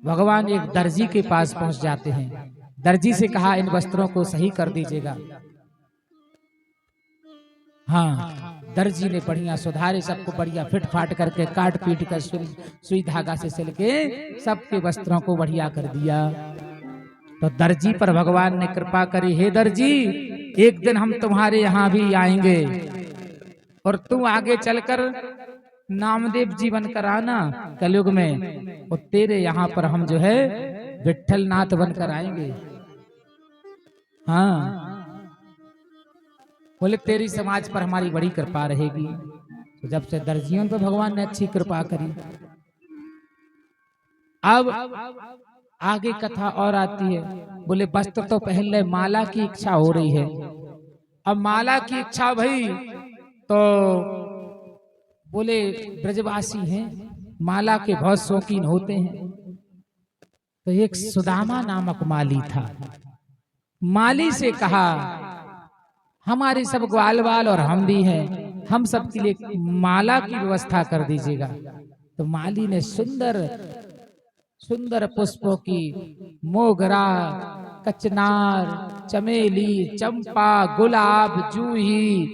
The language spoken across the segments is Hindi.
भगवान एक दर्जी के पास पहुंच जाते हैं। दर्जी से कहा इन वस्त्रों को सही कर दीजिएगा। हाँ, दर्जी ने बढ़िया सुधारे, सबको बढ़िया फिट फाट करके काट पीट कर सुई धागा से सिल के सबके वस्त्रों को बढ़िया कर दिया। तो दर्जी पर भगवान ने कृपा करी, हे दर्जी एक दिन हम तुम्हारे यहाँ भी आएंगे और तू आगे चलकर नामदेव जी बनकर आना कलयुग में, और तेरे यहाँ पर हम जो है विठल नाथ बनकर आएंगे। हाँ, बोले तेरी समाज पर हमारी बड़ी कृपा रहेगी। तो जब से दर्जियों पर भगवान ने अच्छी कृपा करी, अब आगे कथा और आती है। बोले वस्त्र तो पहन ले, माला की इच्छा हो रही है। अब माला की इच्छा भई तो बोले ब्रजवासी हैं, माला के बहुत शौकीन होते हैं। तो एक सुदामा नामक माली था, माली से कहा हमारे सब ग्वाल बाल और हम भी हैं, हम सब के लिए माला की व्यवस्था कर दीजिएगा। तो माली ने सुंदर सुंदर पुष्पों की मोगरा, कचनार, चमेली, चंपा, गुलाब, जूही,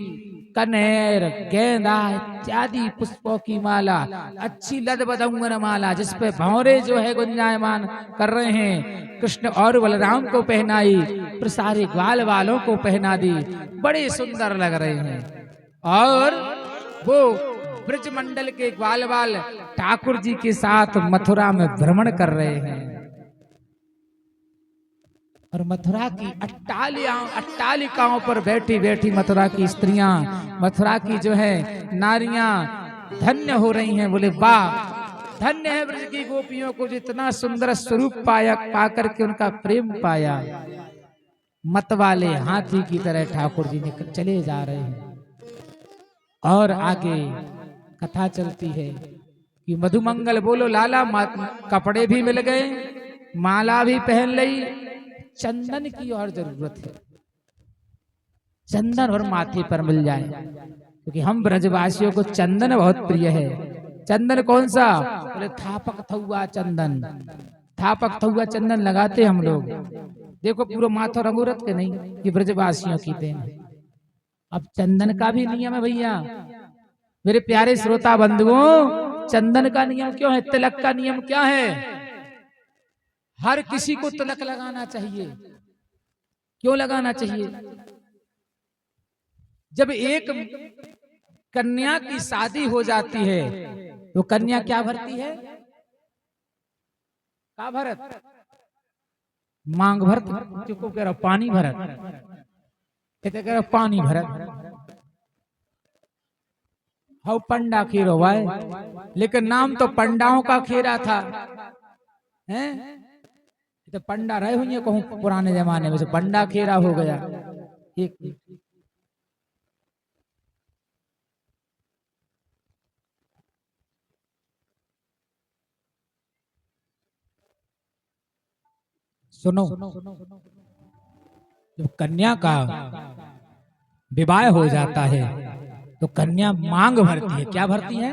कनेर, गेंदा इत्यादि पुष्पों की माला, अच्छी लदबदंगन माला जिसपे भंवरे जो है गुंजायमान कर रहे हैं, कृष्ण और बलराम को पहनाई, फिर सारे ग्वाल वालों को पहना दी, बड़े सुंदर लग रहे हैं। और वो ब्रज मंडल के ग्वाल बाल ठाकुर जी के साथ मथुरा में भ्रमण कर रहे हैं। और मथुरा की अट्टालिकाओं पर बैठी बैठी मथुरा की स्त्रियां, मथुरा की जो है नारियां धन्य हो रही हैं। बोले वाह, धन्य है ब्रज की गोपियों को जितना सुंदर स्वरूप पाया, पाकर के उनका प्रेम पाया। मत वाले हाथी की तरह ठाकुर जी निकल चले जा रहे हैं। और आगे कथा चलती है कि मधुमंगल बोलो लाला, कपड़े भी मिल गए, माला भी पहन ली, चंदन की और जरूरत है, चंदन और माथे पर मिल जाए, क्योंकि हम ब्रजवासियों को चंदन बहुत प्रिय है। चंदन कौन सा? बोले थापक थुआ चंदन, थापक थुआ चंदन लगाते हम लोग। देखो पूरा माथा रंगूरत के नहीं, ये ब्रजवासियों की देन है। अब चंदन का भी नियम है भैया, मेरे प्यारे श्रोता बंधुओं, चंदन का नियम क्यों है, तिलक का नियम क्या है? हर किसी को तिलक लगाना चाहिए। क्यों लगाना चाहिए? जब एक कन्या की शादी हो जाती है तो कन्या क्या भरती है? क्या भरत? मांग भरत, क्यों कह रहा पानी भरत, कहते कह रहा पानी भरत। हाउ पंडा खेरो भाई, लेकिन नाम तो पंडाओं का खेरा था, हैं? तो पंडा रहे हुए कहूं पुराने जमाने में, से पंडा खेरा हो गया। एक सुनो, जब कन्या का विवाह हो जाता है तो कन्या मांग भरती है। क्या भरती है?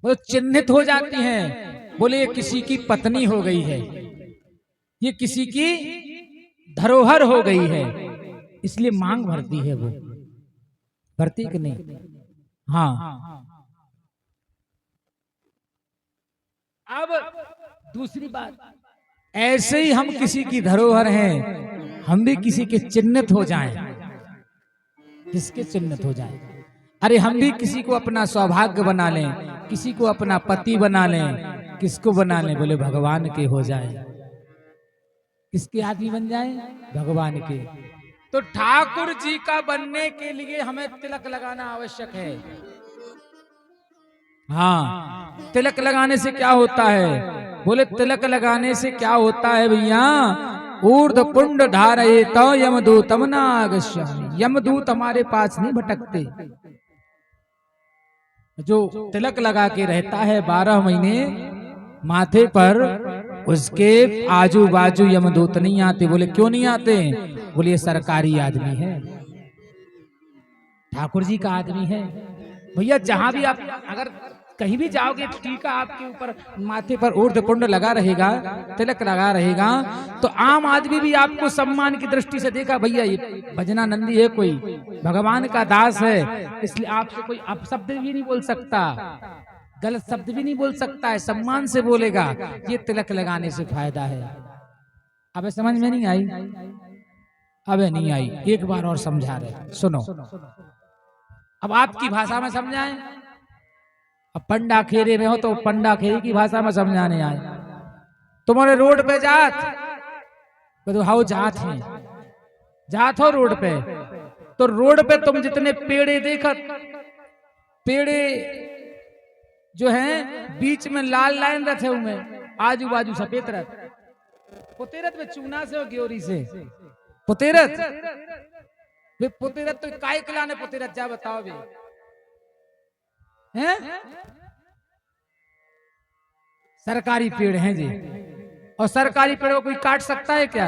वो चिन्हित हो जाती हैं। बोले ये किसी की पत्नी हो गई है, ये किसी की धरोहर हो गई है, इसलिए मांग भरती है। वो भरती कि नहीं? हाँ। अब दूसरी बात, ऐसे ही हम किसी की धरोहर हैं, हम भी किसी के चिन्हित हो जाएं। किसके चिन्हित हो जाएं? अरे हम भी किसी को अपना सौभाग्य बना लें, किसी को अपना पति बना लें। किसको बना लें? बोले भगवान के हो जाए। किसके आदमी बन जाए? भगवान के। तो ठाकुर जी का बनने के लिए हमें तिलक लगाना आवश्यक है। हाँ, तिलक लगाने से क्या होता है? बोले तिलक लगाने से क्या होता है भैया? ऊर्ध्व पुंड धारये तो यमदूतम न आगच्छामि, यमदूत हमारे पास नहीं भटकते। जो तिलक लगा के रहता है 12 महीने माथे पर, उसके आजू बाजू यमदूत नहीं आते। बोले क्यों नहीं आते? बोले ये सरकारी आदमी है, ठाकुर जी का आदमी है। भैया जहां भी आप अगर कहीं भी जाओगे टीका आपके ऊपर माथे पर ऊर्ध्व पुंड लगा रहेगा, तिलक लगा रहेगा, तो आम आदमी भी आपको सम्मान की दृष्टि से देखा, भैया ये भजनानंदी है, कोई भगवान का दास है, इसलिए आपसे कोई अपशब्द भी नहीं बोल सकता, गलत शब्द भी नहीं बोल सकता है, सम्मान से बोलेगा। ये तिलक लगाने से फायदा है। अब समझ में नहीं आई? अबे नहीं आई, एक बार और समझा रहे, सुनो। अब आपकी भाषा में समझाएं। अब पंडा खेरे में हो तो पंडा खेरे की भाषा में समझाने आए। तुम्हारे रोड पे जात, तो हाउ जात है, जात हो रोड पे, तो रोड पे तुम जितने पेड़े देखत, पेड़े जो हैं बीच में लाल लाइन रखे हुए, आजू बाजू सफेद रथ, पुतेरत में चूना से और ग्योरी से पुतेरत, वे पुतेरत तो काय कलाने पुतेरत जा बताओ बे, हैं? सरकारी पेड़ हैं जी, और सरकारी पेड़ को कोई काट सकता है क्या?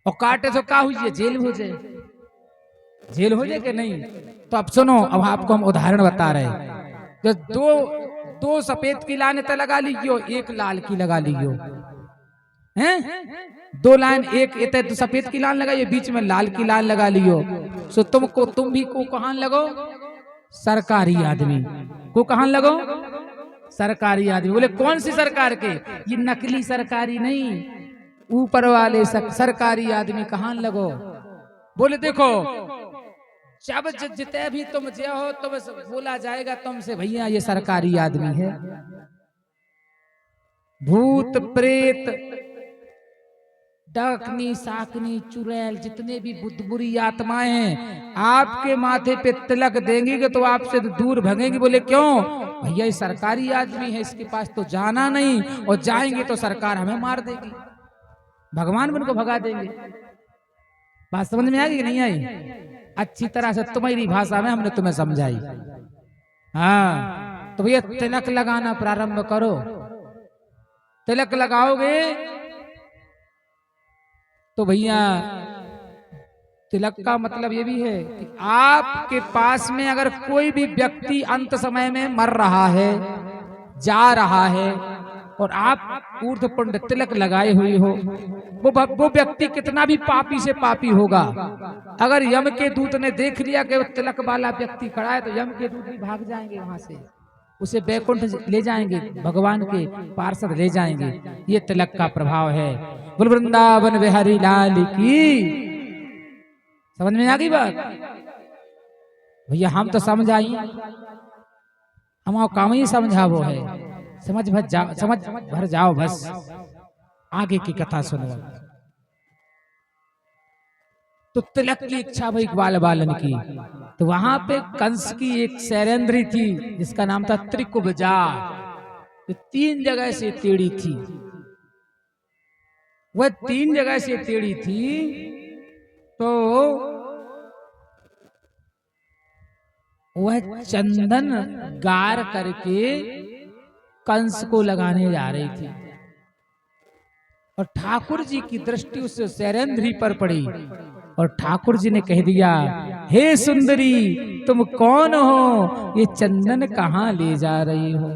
और काटे तो क्या हुई, जेल हो जाए, जेल हो जाए कि नहीं? तो अब सुनो, अब आपको हम उदाहरण बता रहे हैं। जो दो सफेद की लाइन तो लगा लीजियो, एक लाल की लगा लीजियो, हैं? दो लाइन, एक इतने तो सफेद की लाइन लगाइए, बीच में लाल की लाइन लगा लियो, सो तुम भी को कहां लगो? सरकारी आदमी को कहां लगो? सरकारी आदमी। बोले कौन सी सरकार के? ये नकली सरकारी नहीं, ऊपर वाले सरकारी आदमी कहां लगो? बोले देखो, जब जिते भी तुम जे हो तो बस बोला जाएगा तुमसे, भैया ये सरकारी आदमी है। भूत प्रेत, डाकनी, साकनी, चुड़ैल, जितने भी बुरी आत्माएं हैं, आपके माथे पे तिलक देंगी तो आपसे दूर भगेंगी। बोले क्यों? भैया ये सरकारी आदमी है, इसके पास तो जाना नहीं, और जाएंगे तो सरकार हमें मार देगी, भगवान भी उनको भगा देंगे। बात समझ में आ गई कि नहीं आई? अच्छी तरह से तुम्हारी भाषा में हमने तुम्हें समझाई। हाँ, तो भैया तिलक लगाना प्रारंभ करो। तिलक लगाओगे तो भैया तिलक का मतलब ये भी है कि आपके पास में अगर कोई भी व्यक्ति अंत समय में मर रहा है, जा रहा है, और आप ऊर्ध्व पुंड तिलक लगाए हुए हो, वो व्यक्ति कितना भी पापी से पापी होगा, अगर यम के दूत ने देख लिया कि वो तिलक वाला व्यक्ति खड़ा है, तो यम के दूत भी भाग जाएंगे वहां से, उसे बैकुंठ ले जाएंगे, भगवान के पार्षद ले जाएंगे। ये तिलक का प्रभाव है। बोल वृंदावन बिहारी लाल की। समझ में आ गई बात? भैया हम तो समझ आई, हम काम ही समझा वो है, समझ भर जाओ बस। आगे की कथा सुनो। तो तिलक की इच्छा भाई ग्वाल बालन की, तो वहां पे कंस की एक शैलेंद्री थी जिसका नाम था त्रिकुब्जा, तो 3 जगह से टेढ़ी थी। वह 3 जगह से टेढ़ी थी, तो वह चंदन गार करके कंस को लगाने जा रही थी, और ठाकुर जी की दृष्टि उस शैलेंद्री पर पड़ी, और ठाकुर जी ने कह दिया, हे सुंदरी तुम कौन हो, ये चंदन कहाँ ले जा रही हो?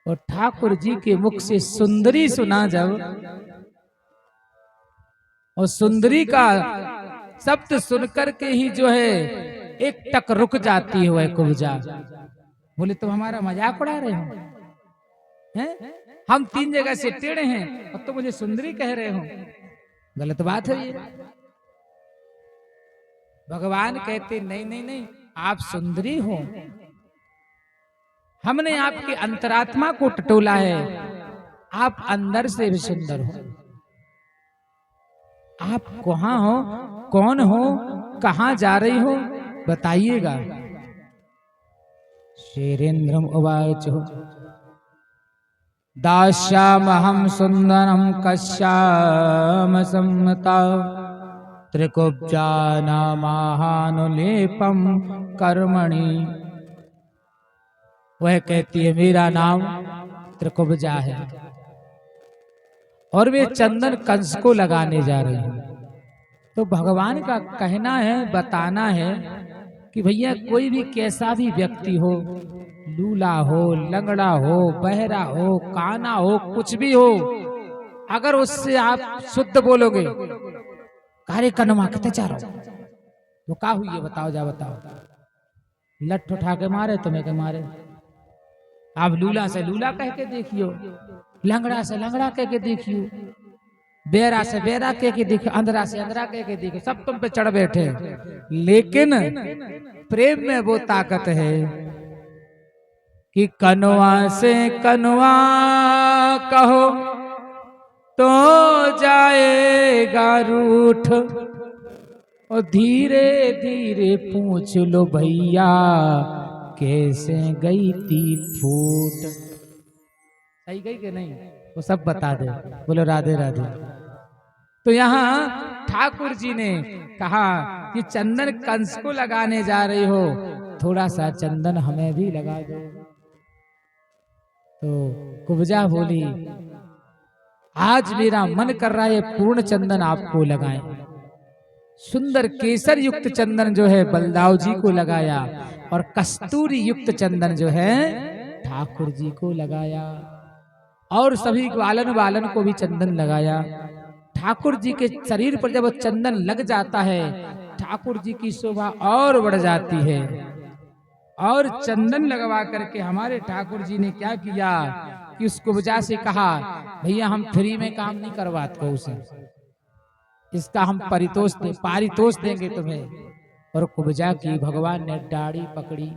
और ठाकुर जी के मुख से सुंदरी सुना जब, और सुंदरी का शब्द सुनकर के ही जो है एक टक रुक जाती है वह कुब्जा। बोले तुम हमारा मजाक उड़ा रहे हो हैं? हम 3 जगह से टेढ़े हैं और तुम मुझे सुंदरी कह रहे हो, गलत बात है ये। भगवान कहते नहीं नहीं नहीं, आप सुंदरी हो, हमने आपके अंतरात्मा को टटोला है, आप अंदर से भी सुंदर हो। आप कहाँ हो, कौन हो, कहाँ जा रही हो, बताइएगा। शेरेंद्रम उवाच दास्यामहं सुंदरम कश्याम सम्मता त्रिकुब्जा नामानुलेपम कर्मणि। वह कहती है मेरा नाम त्रिकुब्जा है, और वे चंदन कंस को लगाने जा रही है। तो भगवान का कहना है, बताना है कि भैया कोई भी कैसा भी व्यक्ति हो, लूला हो, लंगड़ा हो, बहरा हो, काना हो, कुछ भी हो, अगर उससे आप शुद्ध बोलोगे, कार्य कनमा कहते चारो तो क्या हुई है बताओ, जा बताओ। लठ उठा के मारे तुम्हें के मारे, आप लूला से लूला कह के देखियो, लंगड़ा से लंगड़ा कह के देखियो, बेरा से बेरा कह के देखियो, अंधरा से अंधरा कह के देखियो, सब तुम पे चढ़ बैठे। लेकिन प्रेम में वो ताकत है कि कनवा से कनवा कहो तो जाएगा रूठ, और धीरे धीरे पूछ लो भैया कैसे गई थी फूट। सही गई कि नहीं वो सब बता दे, बोलो राधे राधे। तो यहाँ ठाकुर जी ने कहा कि चंदन कंस को लगाने जा रही हो, थोड़ा सा चंदन हमें भी लगा दो। तो कुब्जा बोली आज मेरा मन कर रहा है पूर्ण चंदन आपको लगाएं। सुंदर केसर युक्त चंदन जो है बलदाव जी को लगाया, और कस्तूरी युक्त चंदन जो है ठाकुर जी को लगाया, और सभी ग्वालन वालन को भी चंदन लगाया। ठाकुर जी के शरीर पर जब चंदन लग जाता है, ठाकुर जी की शोभा और बढ़ जाती है। और चंदन लगवा करके हमारे ठाकुर जी ने क्या किया कि उस कुब्जा से कहा भैया हम फ्री में काम नहीं करवाते उसे, इसका हम पारितोष देंगे तुम्हें। और कुब्जा की भगवान ने दाढ़ी पकड़ी,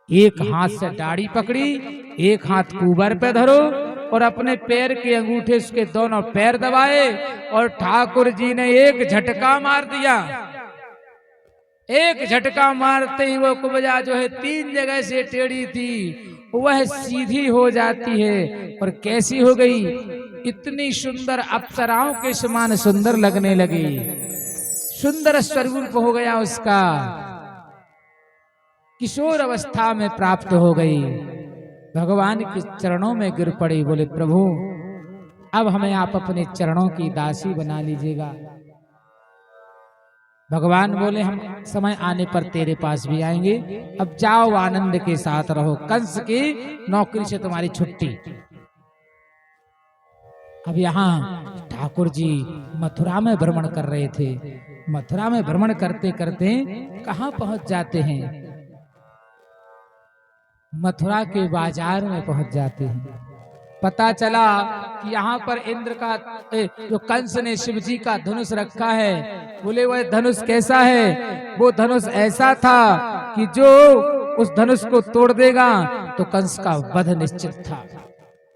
एक हाथ से दाढ़ी पकड़ी, एक हाथ कुबर पे धरो, और अपने पैर के अंगूठे उसके दोनों पैर दबाए, और ठाकुर जी ने एक झटका मार दिया। एक झटका मारते ही वो कुब्जा जो है 3 जगह से टेढ़ी थी वह सीधी हो जाती है। और कैसी हो गई, इतनी सुंदर अप्सराओं के समान सुंदर लगने लगी, सुंदर स्वरूप हो गया उसका, किशोर अवस्था में प्राप्त हो गई। भगवान के चरणों में गिर पड़ी, बोले प्रभु अब हमें आप अपने चरणों की दासी बना लीजिएगा। भगवान बोले हम समय आने पर तेरे पास भी आएंगे, अब जाओ आनंद के साथ रहो, कंस की नौकरी से तुम्हारी छुट्टी। अब यहाँ ठाकुर जी मथुरा में भ्रमण कर रहे थे। मथुरा में भ्रमण करते करते कहाँ पहुंच जाते हैं, मथुरा के बाजार में पहुंच जाते हैं। पता चला कि यहाँ पर इंद्र का जो कंस ने शिव जी का धनुष रखा है, बोले वह धनुष कैसा है, वो धनुष ऐसा था कि जो उस धनुष को तोड़ देगा तो कंस का वध निश्चित था।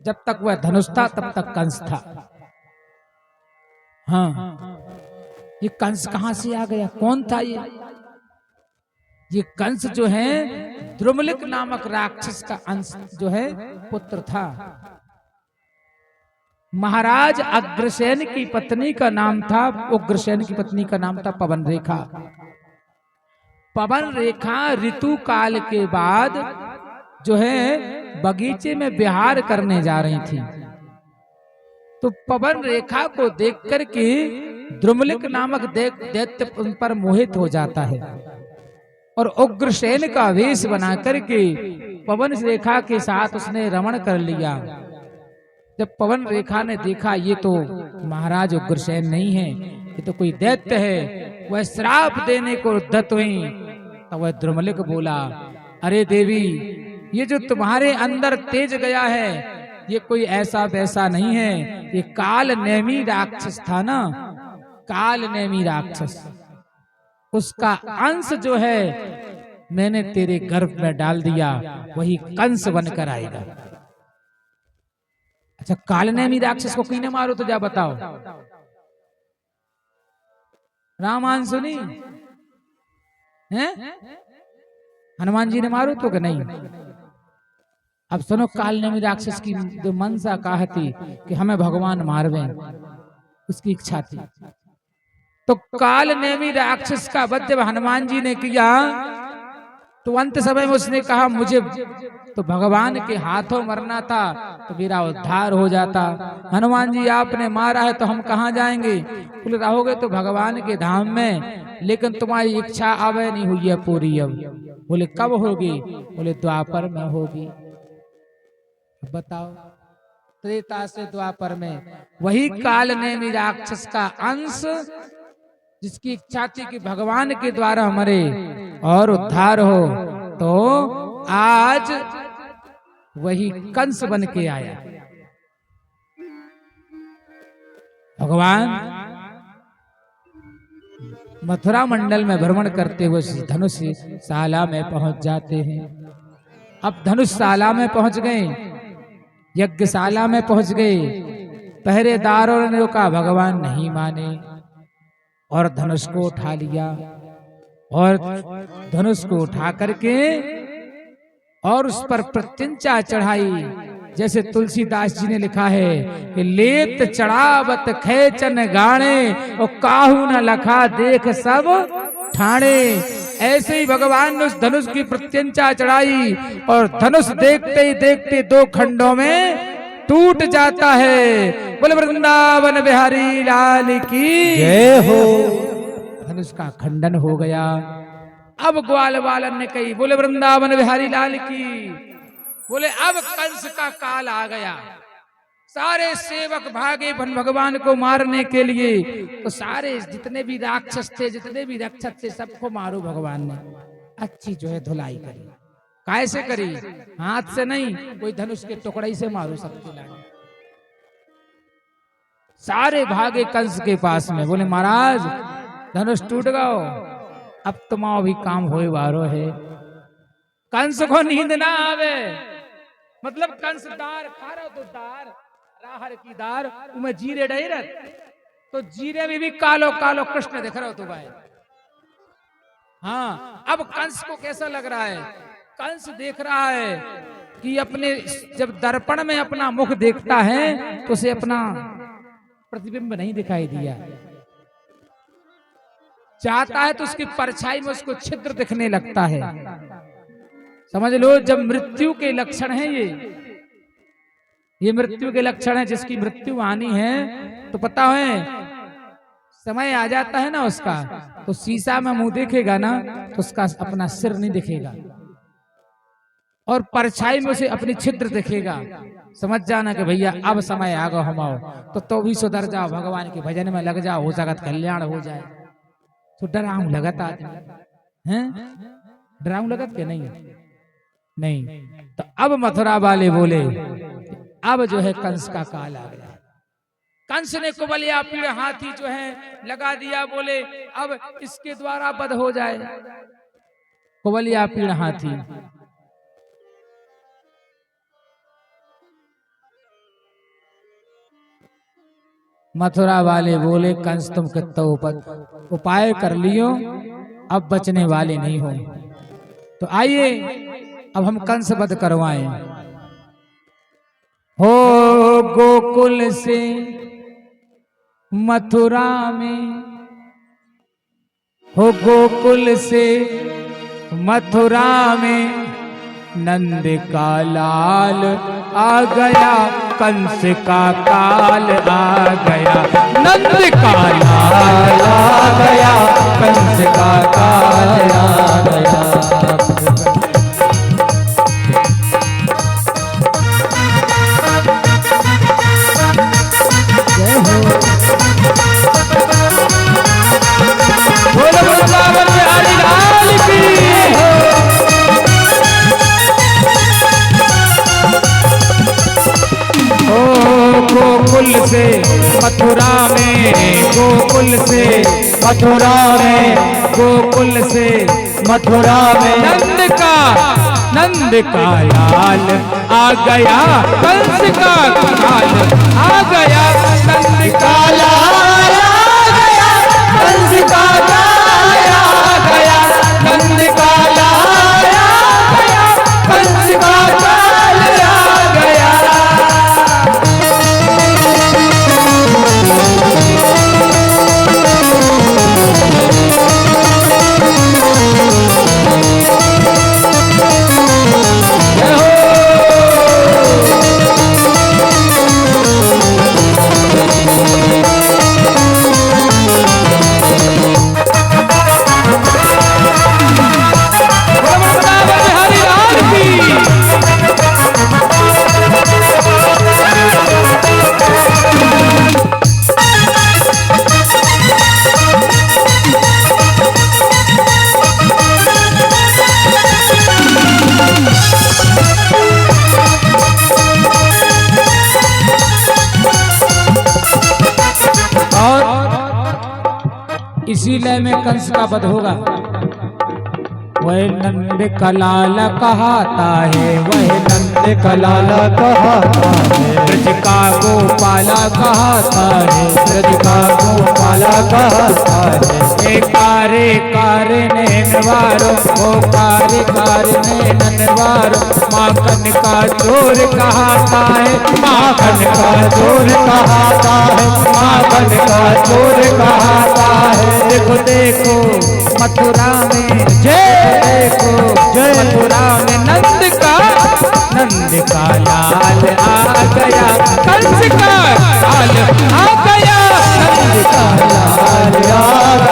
जब तक वह धनुष था तब तक कंस था। हाँ, ये कंस कहां से आ गया, कौन था ये कंस जो है द्रुमलिक नामक राक्षस का अंश जो है पुत्र था। महाराज अग्रसेन की पत्नी का नाम था, उग्रसेन की पत्नी का नाम था पवन रेखा। पवन रेखा ऋतु काल के बाद जो है बगीचे में विहार करने जा रही थी, तो पवन रेखा को देख करके द्रुमलिक नामक दैत्य उन पर मोहित हो जाता है, और उग्रसेन का वेश बना करके पवन रेखा के साथ उसने रमण कर लिया। जब पवन रेखा ने देखा ये तो महाराज उग्रसेन नहीं है, ये तो कोई दैत्य है, वह श्राप देने को उद्यत हुई। तो वह द्रुमलिक बोला अरे देवी, ये जो तुम्हारे अंदर तेज गया है ये कोई ऐसा वैसा नहीं है, ये काल नेमी राक्षस था ना, काल नेमी राक्षस, उसका अंश जो है मैंने तेरे गर्भ में डाल दिया, वही कंस बनकर आएगा। अच्छा, कालनेमी राक्षस को किने मारो तो जा बताओ, रामायण सुनी है, हनुमान जी ने मारो तो कि नहीं। अब सुनो, कालनेमी राक्षस की जो मनसा कहा थी कि हमें भगवान मारवे, उसकी इच्छा थी। तो कालनेमी राक्षस का वध जब हनुमान जी ने किया तो अंत समय में उसने कहा मुझे तो भगवान के हाथों मरना था तो मेरा उद्धार हो जाता। हनुमान जी आपने मारा है तो हम कहाँ जाएंगे? बोले रहोगे तो भगवान के धाम में, लेकिन तुम्हारी इच्छा अब नहीं हुई है पूरी। अब बोले कब होगी? बोले द्वापर में होगी। बताओ, त्रेता से द्वापर में वही काल ने राक्षस का अंश जिसकी इच्छा थी कि भगवान के द्वारा मरे और उद्धार हो, तो आज वही कंस बन के आया। भगवान मथुरा मंडल में भ्रमण करते हुए धनुषशाला में पहुंच जाते हैं। अब धनुषशाला में पहुंच गए, यज्ञशाला में पहुंच गए। पहरेदारों ने रोका, भगवान नहीं माने और धनुष को उठा लिया और धनुष को उठा करके और उस पर प्रत्यंचा चढ़ाई। जैसे तुलसीदास जी ने लिखा है कि लेत चढ़ावत खेचन गाणे और काहू न लखा देख सब ठाणे। ऐसे ही भगवान ने उस धनुष की प्रत्यंचा चढ़ाई और धनुष देखते ही देखते दो खंडों में टूट जाता है। बोले वृंदावन बिहारी लाल की जय हो। धनुष का खंडन हो गया। अब ग्वाल बालन ने कही बोले वृंदावन बिहारी लाल की। बोले अब कंस का काल आ गया। सारे सेवक भागे भगवान को मारने के लिए। तो सारे जितने भी राक्षस थे, जितने भी रक्षक थे, सबको मारो। भगवान ने अच्छी जो है धुलाई करी। कैसे करी? हाथ से नहीं, कोई धनुष के टुकड़े से मारो सबके लागे। सारे भागे कंस के पास में। बोले महाराज धनुष टूट गयो, अब तुम्हारा भी काम होए वारो है। कंस को नींद ना आवे, मतलब कंस दार खा रहा तो दार राहर की दार उमे जीरे डैरत, तो जीरे में भी कालो कालो कृष्ण दिख रहा हो तो भाई। हाँ, अब कंस को कैसा लग रहा है? कंस देख रहा है कि अपने जब दर्पण में अपना मुख देखता है तो उसे अपना प्रतिबिंब नहीं दिखाई दिया। चाहता है तो उसकी परछाई में उसको छिद्र दिखने लगता है। समझ लो, जब मृत्यु के लक्षण हैं ये मृत्यु के लक्षण है। जिसकी मृत्यु आनी है तो पता है समय आ जाता है ना उसका, तो शीशा में मुंह देखेगा ना तो उसका अपना सिर नहीं दिखेगा और परछाई में उसे अपनी छिद्र दिखेगा। समझ जाना कि भैया अब समय आ गया, हम आओ। तो भी सुधर जाओ, भगवान के भजन में लग जाओ, हो जगत कल्याण हो जाए। तो डराऊ लगत आदमी हैं, डराऊ लगत के नहीं। तो अब मथुरा वाले बोले अब जो है कंस का काल आ गया। कंस ने कुबलिया पीड़ हाथी जो है लगा दिया। बोले अब इसके द्वारा वध हो जाए। कुबलिया पीड़ हाथी। मथुरा वाले बोले कंस तुम कितना उपाय कर लियो, अब बचने वाले नहीं हो। तो आइए अब हम कंस वध करवाएं। हो गोकुल से मथुरा में, हो गोकुल से मथुरा में नंद का लाल आ गया, कंस का काल आ गया। नंद का लाल आ गया, कंस का काल आ गया। जय हो। बोलो वृंदावन बिहारी लाल की हो। गोकुल से मथुरा में, गोकुल से मथुरा में, गोकुल से मथुरा में नंद का लाल आ गया, कंस का काल आ गया। नंद का लाल आ गया, कंस का काल आ गया। नंद का लाल आ गया, कंस का काल आ गया। इसी लय में कंस का वध होगा। वह नंद का लाला कहाता है, वह नंद का लाला कहाता है, ब्रज का गोपाला कहाता है, ब्रज का गोपाला कहाता है। ए कारे कारे नैनवारो, ओ कारे कारे नैनवारो, माखन का चोर कहाता है, माखन का चोर कहाता है, माखन का चोर कहाता है। देखो देखो मथुरा में जय, देखो जय मथुरा में नंद का लाल आ गया, कंस का लाल आ गया, नंद का लाल आ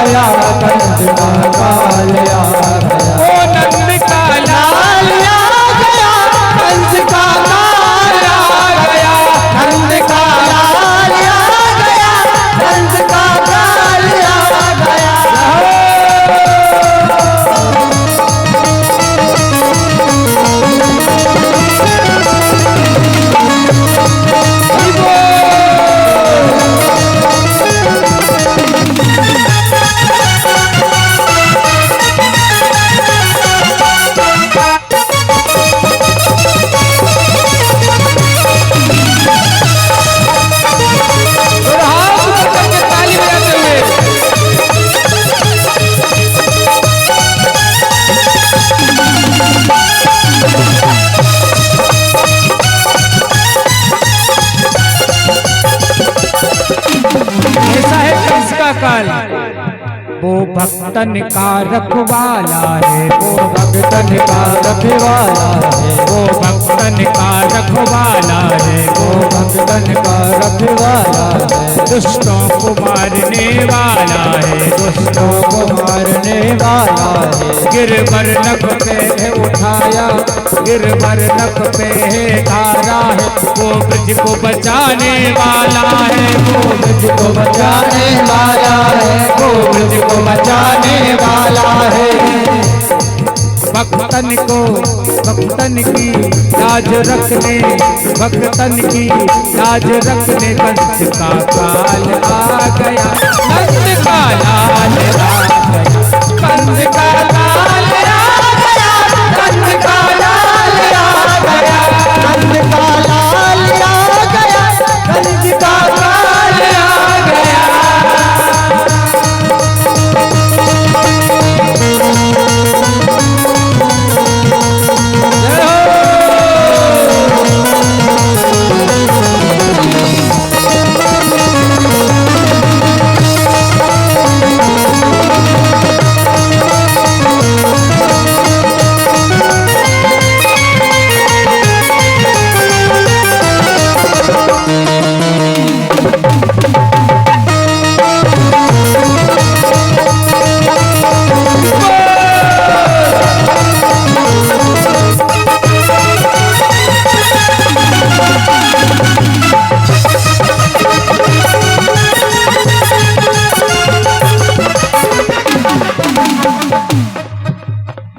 गया, कंस का लाल आ गया। ओ नंद का लाल आ गया, कंस का लाल आ गया, नंद का लाल आ गया, कंस का लाल आ गया। वो भक्तन का रखवाला है, वो भक्तन का रखवाला है, वो भक्तन का रखवाला है, वो भक्तन का रखवाला है। दुष्टों को मारने वाला है, दुष्टों को मारने वाला है। गिरवर नख पे है उठाया, गिरवर नख पे है धारा है, वो ब्रज को बचाने वाला है, वो ब्रज को बचाने वाला है, वो ब्रज को बचाने वाला है। भक्तन को भक्तन की लाज रखने, भक्तन की लाज रखने कंस का काल आ गया, नंद का लाल आ गया, कंस का लाल आ गया, कंस का लाल आ गया, कंस का लाल आ गया, कंस का लाल आ गया।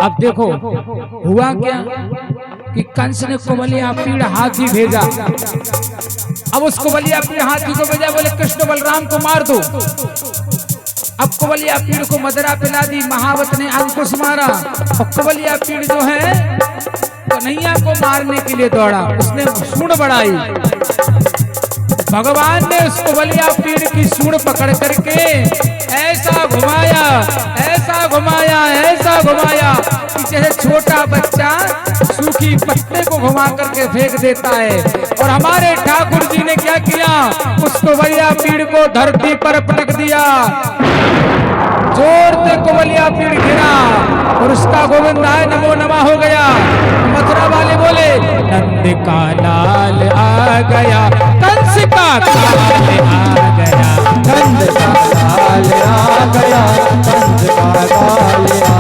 अब देखो हुआ क्या कि कंस ने कुबलिया पीड़ हाथी भेजा। अब उस कुबलिया पीड़ हाथी को भेजा, बोले कृष्ण बलराम को मार दो। अब कुबलिया पीड़ को मदरा पिला दी, महावत ने अंकुश मारा और कुबलिया पीड़ जो है कन्हैया को मारने के लिए दौड़ा, उसने सूंड बढ़ाई। भगवान ने उस कुबलिया पीड़ की सूंड पकड़ करके ऐसा घुमाया, ऐसा घुमाया, ऐसा घुमाया कि जैसे छोटा बच्चा सूखी पत्ते को घुमा करके फेंक देता है। और हमारे ठाकुर जी ने क्या किया, उस कुबलिया पीड़ को धरती पर पटक दिया, जोर से कुबलिया पीड़ गिरा और उसका गोविंदाय नमो नमः हो गया। मथुरा वाले बोले नंद का लाल आ गया, कंस का काल आ गया, नंद का लाल आ गया, कंस का काल आ गया।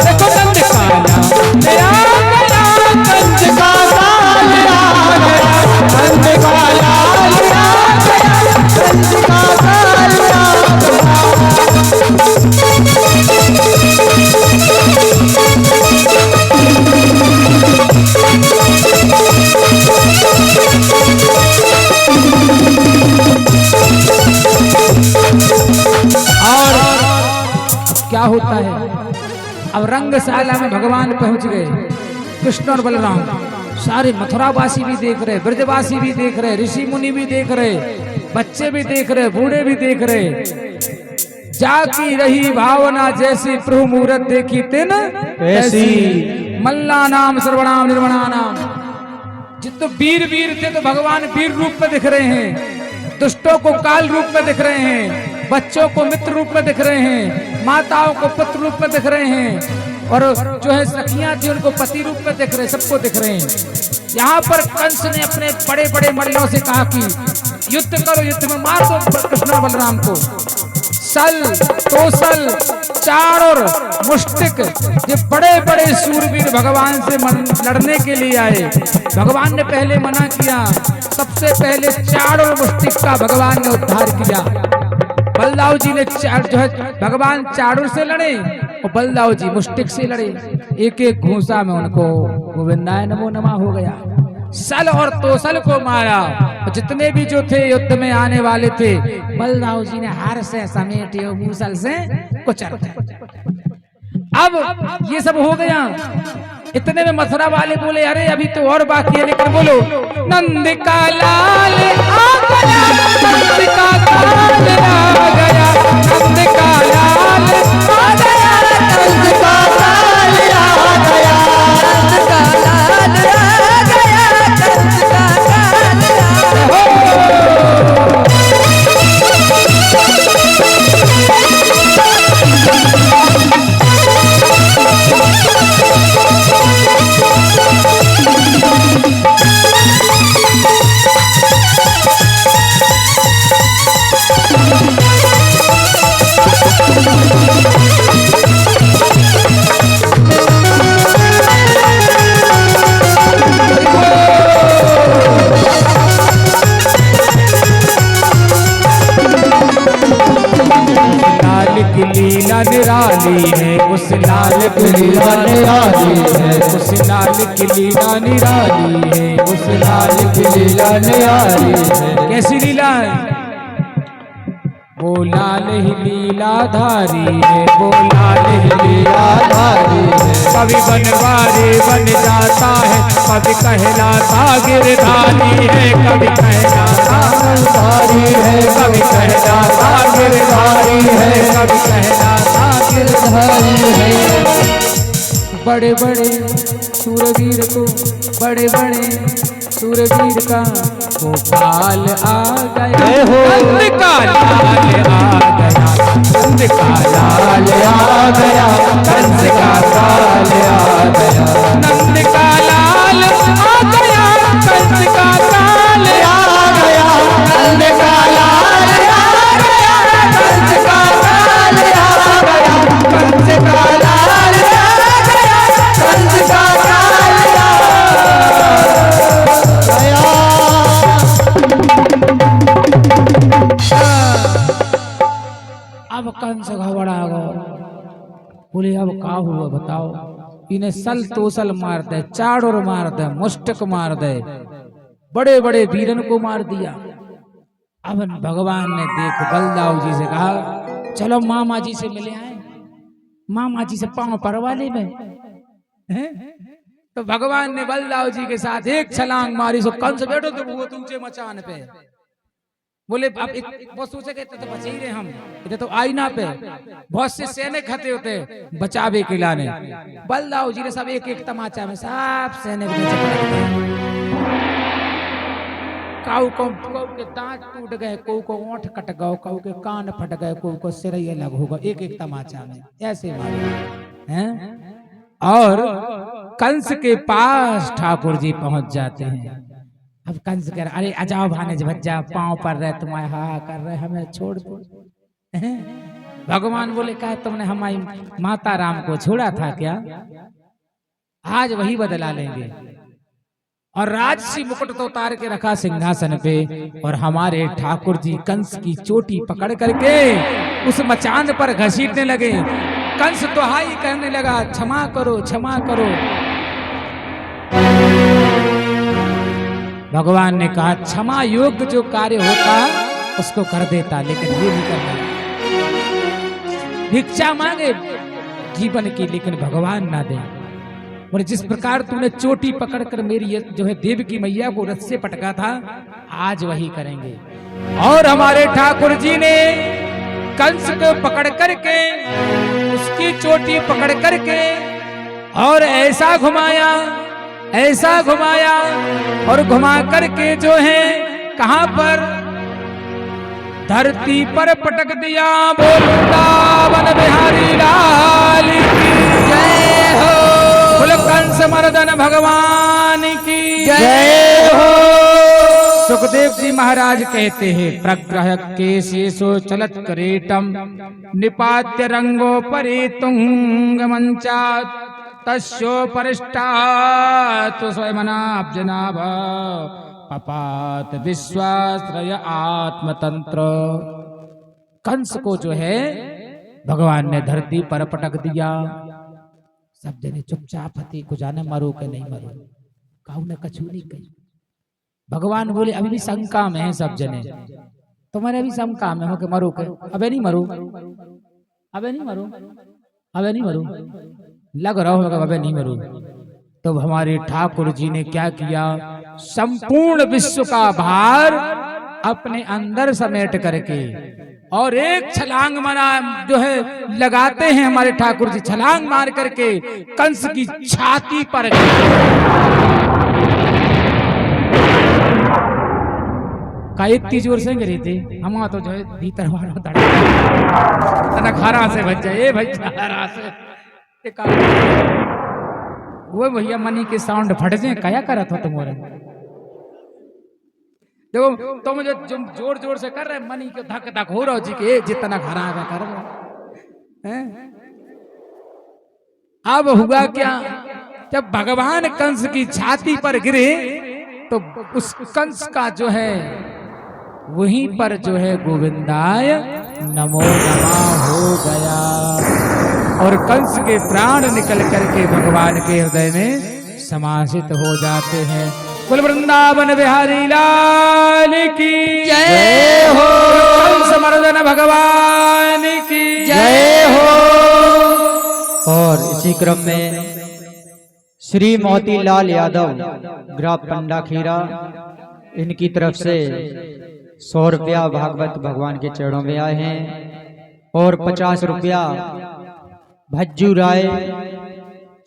देखो नंद का लाल आ गया, कंस का काल आ गया, नंद का लाल आ गया, कंस का काल आ गया। क्या होता है। अब रंगशाला में भगवान पहुंच गए, कृष्ण और बलराम। सारे मथुरावासी भी देख रहे, ब्रजवासी भी देख रहे, ऋषि मुनि भी देख रहे, बच्चे भी देख रहे, बूढ़े भी देख रहे। जाकी रही भावना जैसी प्रभु मूरत देखी तेन ऐसी, मल्ला नाम सर्वनाम निर्वणा नाम। जितने वीर वीर थे तो भगवान वीर रूप में दिख रहे हैं, दुष्टों को काल रूप में दिख रहे हैं, बच्चों को मित्र रूप में दिख रहे हैं, माताओं को पुत्र रूप में दिख रहे हैं, और जो है सखियां थी उनको पति रूप में दिख रहे, सबको दिख रहे हैं। यहाँ पर कंस ने अपने बड़े बड़े मल्लों से कहा कि युद्ध करो, युद्ध में मार दो कृष्ण और बलराम को। सल तोसल चाड़ और मुष्टिक, ये बड़े बड़े सूरवीर भगवान से लड़ने के लिए आए। भगवान ने पहले मना किया, सबसे पहले चाड़ और मुष्टिक का भगवान ने उद्धार किया। बलदाऊ जी ने जो है भगवान चाड़ू से लड़े और बलदाऊ जी मुष्टिक से लड़े। एक एक घूंसा में उनको गोविंदाय नमो नमः हो गया। सल और तोसल को मारा, जितने भी जो थे युद्ध में आने वाले थे बलदाऊ जी ने हार से समेटे और मूसल से कुचल। अब ये सब हो गया। इतने में मथुरा वाले बोले अरे अभी तो और बाकी है, लेकिन बोलो नंद का लाल आ गया, नंद का लाल आ गया, नंद का लाल आ गया, नंद का लाल आ गया, नंद का लाल आ गया, नंद का लाल लीला निराली है, उस लाल की लीला निराली है, उस लाल की लीला निराली है, उस लाल की लीला निराली है। कैसी लीला है? वो लाल ही लीलाधारी है, वो लाल ही लीलाधारी है। कभी बनवारी बन जाता है, कभी कहलाता गिरधारी है, कभी कहलाता गिरधारी है, कभी कहलाता गिरधारी है, कभी कहलाता गिरधारी है। बड़े बड़े सूरवीर को, बड़े बड़े सूरवीर का गोपाल आ गया, नंद का लाल आ गया, नंद का लाल आ गया, कंस का काल आ गया, नंद का लाल आ गया, कंस का काल आ गया, नंद का लाल आ गया, कंस का काल आ गया, कंस का लाल आ गया, कंस का काल अब कंस घबरा गया, बोले अब का हुआ बताओ। इन्हें सल तोसल मार दे, चाड़ोर मार दे, मुष्टक मार दे, बड़े बड़े वीरन को मार दिया। अब भगवान ने देख बलदाऊ जी से कहा चलो मामा जी से मिले आए, मामा जी से पांव परवा ले में। तो भगवान ने बलदाऊ जी के साथ एक छलांग मारी, सो कंस बैठो तो वो ऊंचे मचान पे। बोले अब वो सोचे कि तो बचे ही रहे हम, इधर तो आईना पे बहुत से सैनिक खते होते बचावे के लाने। बलदाऊ जी ने सब एक एक तमाचा में सब सैनिक काऊ के दांत टूट गए, को ओंठ कट गए, काऊ के कान फट गए, को सिर अलग होगा, एक एक तमाचा में ऐसे मारे हैं। और कंस के पास ठाकुर जी पहुंच जाते हैं। अब कंस कह रहा अरे अजाओ भानेज भज्जा, पांव पर रहे तुम्हारे हा कर रहे, हमें छोड़ दो। भगवान बोले क्या तुमने हमारी माता राम को छोड़ा था क्या? आज वही बदला लेंगे। और राजसी मुकुट तो उतार के रखा सिंहासन पे, और हमारे ठाकुर जी कंस की चोटी पकड़ करके उस मचान पर घसीटने लगे। कंस दुहाई करने लगा क्षमा करो क्षमा करो। भगवान ने कहा क्षमा योग्य जो कार्य होता उसको कर देता, लेकिन ये नहीं करना। भिक्षा मांगे जीवन की, लेकिन भगवान ना दे। और जिस प्रकार तूने चोटी पकड़कर मेरी जो है देव की मैया को रथ से पटका था, आज वही करेंगे। और हमारे ठाकुर जी ने कंस को पकड़ करके, उसकी चोटी पकड़ करके और ऐसा घुमाया और घुमा करके जो है कहां पर, धरती पर पटक दिया। बोल वृंदावन बिहारी लाल की जय हो, बोल कंस मर्दन भगवान की जय हो। सुखदेव जी महाराज कहते हैं, प्रग्रह केशेषु चलत करेटम निपात्य रंगो परे तुंग मंचात् तस्योपरिष्टात् स्वयमनाब्जनाभ पपात विश्वाश्रय आत्मतंत्र। कंस को जो है भगवान ने धरती पर पटक दिया। सब जने चुपचाप हती को जाने मरो के नहीं मरो, काहू ने कछु नहीं कही। भगवान बोले अभी भी शंका में है सब जने, तुम्हारे अभी शंका में हो के मरो के, अबे नहीं मरो, अबे नहीं मरो, अबे नहीं मरो, लग रहा होगा अबे नहीं मरो। तो हमारे ठाकुर जी ने क्या किया, संपूर्ण विश्व का भार अपने अंदर समेट करके और एक छलांग मारा जो है लगाते हैं हमारे ठाकुर जी, छलांग मार करके कंस की छाती पर का इतनी जोर से गिरी थी, हम तो जो है भीतर वाला खारा से बच जाए भाई, खारा से वो भैया मनी के साउंड फट जाए, क्या करत हो तुम्हारे। देखो तुम जो जोर जोर से कर रहे मनी के धक धक हो रहा जी के जितना खरा आगा कर रहे। अब हुआ क्या, जब भगवान कंस की छाती पर गिरे तो उस कंस का जो है वहीं पर जो है गोविंदाय नमो नमः हो गया और कंस के प्राण निकल करके भगवान के हृदय में समाहित हो जाते हैं। बोल वृंदावन बिहारी लाल की जय हो, कंस मर्दन भगवान की जय हो। और इसी क्रम में श्री मोतीलाल यादव ग्राम पंडाखीरा, इनकी तरफ से 100 रुपया भागवत भगवान के चरणों में आए हैं और 50 रुपया भज्जू राय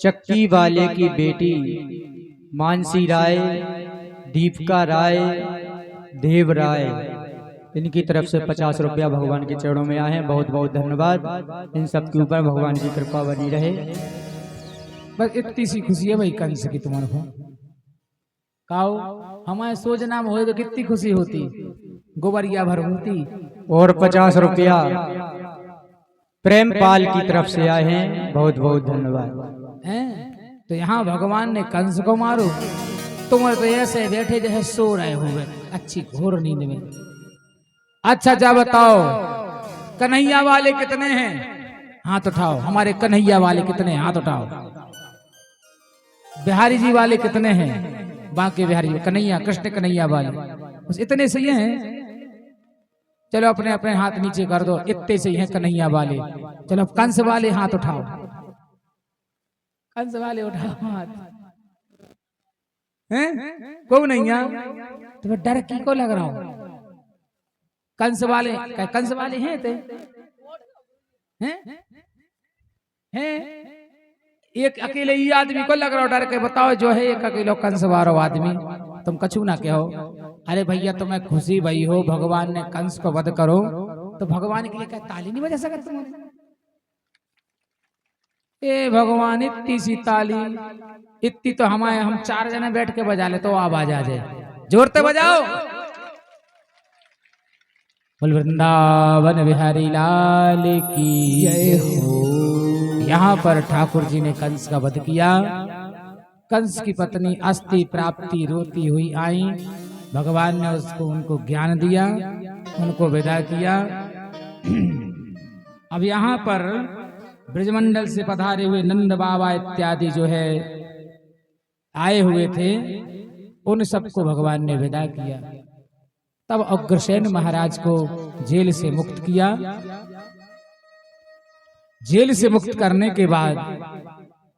चक्की वाले की बेटी मानसी राय, दीपिका राय, देव राय, इनकी तरफ से 50 रुपया भगवान के चरणों में आए हैं। बहुत बहुत धन्यवाद। इन सब के ऊपर भगवान की कृपा बनी रहे। बस इतनी सी खुशी है भाई कंस की तुम्हारे को, काओ हमारे सोचना में हो तो कितनी खुशी होती, गोबरिया भर होती। और 50 रुपया प्रेमपाल की तरफ से आए हैं, बहुत बहुत धन्यवाद। हैं तो यहाँ भगवान ने कंस को मारो, तुम तो ऐसे बैठे जैसे सो रहे हुए अच्छी घोर नींद में। अच्छा जा बताओ कन्हैया वाले कितने हैं, हाथ उठाओ। हमारे कन्हैया वाले कितने, हाथ उठाओ। बिहारी जी वाले कितने हैं, बाकी बिहारी जी, कन्हैया कृष्ण कन्हैया वाले बस इतने सही हैं। चलो अपने अपने हाथ नीचे कर दो, इतने सही हैं कन्हैया वाले। चलो कंस वाले हाथ उठाओ, कंस वाले उठाओ हाथ। हैं को नहीं तो डर की को लग रहा हूं। कंस वाले हैं ते हैं एक अकेले ही आदमी को लग रहा हो डर के, बताओ जो है एक अकेले कंस वारो आदमी, तुम कछु ना कहो। अरे भैया तुम्हें खुशी भई हो भगवान ने कंस को वध करो, तो भगवान के लिए क्या ताली नहीं बजा सकते तुम्हारे? ए भगवान इतनी सी ताली, इतनी तो हम 4 जने बैठ के बजा ले तो आवाज आ जाए, जोर से बजाओ। बोल वृंदावन बिहारी लाल की जय हो। यहाँ पर ठाकुर जी ने कंस का वध किया। कंस की पत्नी अस्थि प्राप्ति रोती हुई आई, भगवान ने उनको ज्ञान दिया, उनको विदा किया। अब यहाँ पर ब्रजमंडल से पधारे हुए नंद बाबा इत्यादि जो है आए हुए थे, उन सबको भगवान ने विदा किया। तब अग्रसेन महाराज को जेल से मुक्त किया जेल से मुक्त करने के बाद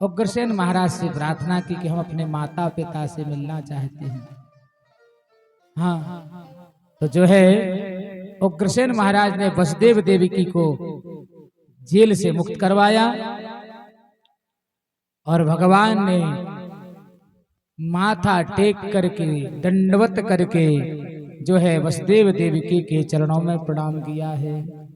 उग्रसेन महाराज से प्रार्थना की कि हम अपने माता पिता से मिलना चाहते हैं। हाँ, तो जो है उग्रसेन महाराज ने वसुदेव देवकी को जेल से मुक्त करवाया और भगवान ने माथा टेक करके दंडवत करके जो है वसुदेव देवकी के चरणों में प्रणाम किया है।